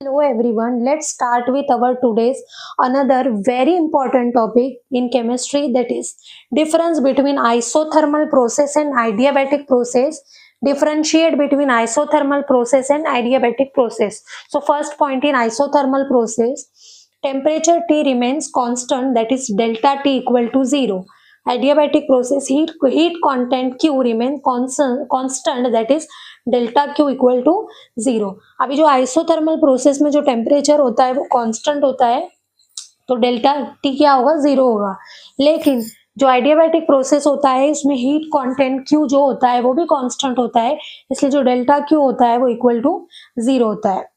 Hello everyone, let's start with our today's another very important topic in chemistry, that is difference between isothermal process and adiabatic process. Differentiate between isothermal process and adiabatic process. So first point, in isothermal process, temperature T remains constant, that is delta T equal to 0. Adiabatic process, heat content Q remains constant, that is delta Q equal to 0। अभी जो isothermal process में जो temperature होता है वो constant होता है, तो डेल्टा टी क्या होगा, 0 होगा। लेकिन जो एडियाबैटिक प्रोसेस होता है इसमें हीट कंटेंट क्यू जो होता है वो भी कांस्टेंट होता है, इसलिए जो डेल्टा क्यू होता है वो इक्वल टू 0 होता है।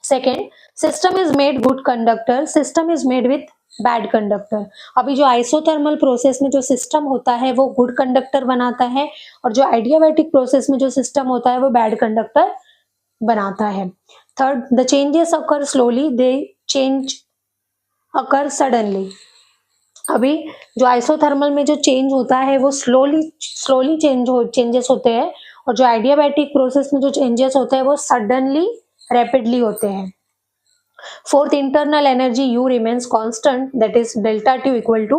Second, system is made good conductor, system is made with bad conductor. अभी जो आइसोथर्मल प्रोसेस में जो सिस्टम होता है वो गुड कंडक्टर बनाता है, और जो एडियाबैटिक प्रोसेस में जो सिस्टम होता है वो बैड कंडक्टर बनाता है। Third, the changes occur slowly, they change occur suddenly. अभी जो आइसोथर्मल में जो चेंज होता है वो स्लोली चेंजेस होते हैं, और जो एडियाबैटिक प्रोसेस में जो चेंजेस होते हैं वो सडनली रैपिडली होते हैं। Fourth, internal energy U remains constant, that is delta T equal to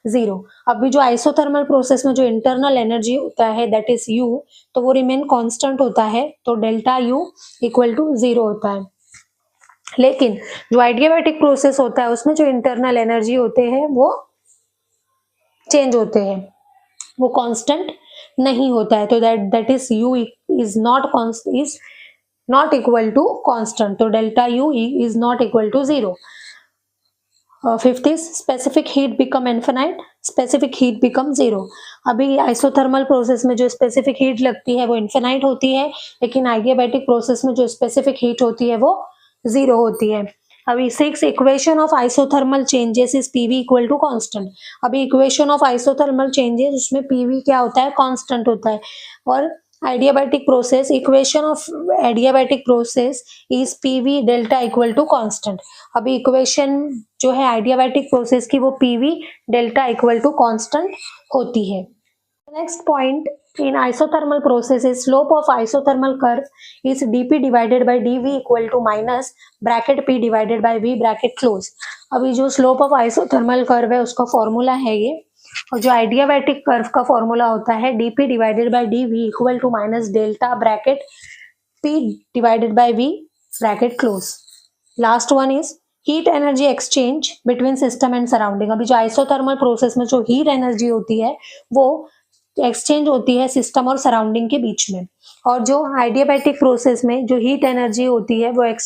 0। अभी जो आइसोथर्मल प्रोसेस में जो इंटरनल एनर्जी होता है दैट इज यू, तो वो रिमेन कांस्टेंट होता है, तो डेल्टा यू इक्वल टू 0 होता है। लेकिन जो एडियाबैटिक प्रोसेस होता है उसमें जो इंटरनल एनर्जी होते हैं वो चेंज होते हैं, वो कांस्टेंट नहीं होता है, तो that is U is not equal to constant, तो delta U is not equal to 0। Fifth is specific heat become infinite, specific heat become 0। अभी आइसोथर्मल प्रोसेस में जो स्पेसिफिक हीट लगती है वो इन्फिनाइट होती है, लेकिन एडियाबैटिक प्रोसेस में जो स्पेसिफिक हीट होती है वो 0 होती है। अभी six, equation of isothermal changes is PV equal to constant. अभी इक्वेशन ऑफ आइसोथर्मल चेंजेस उसमें पीवी क्या होता है, कांस्टेंट होता है। और adiabatic process, equation of adiabatic process is pv delta equal to constant। अभी इक्वेशन जो है adiabatic process की वो pv delta equal to constant होती है। Next point, in isothermal processes slope of isothermal curve is dp divided by dv equal to minus bracket p divided by v bracket close। अभी जो slope of isothermal curve है उसका formula है ये, और जो एडियाबैटिक कर्व का formula होता है dp divided by dv equal to minus delta bracket p divided by v bracket close. Last one is heat energy exchange between system and surrounding. अभी जो आइसोथर्मल प्रोसेस में जो हीट एनर्जी होती है वो एक्सचेंज होती है सिस्टम और सराउंडिंग के बीच में, और जो एडियाबैटिक प्रोसेस में जो हीट एनर्जी होती है वो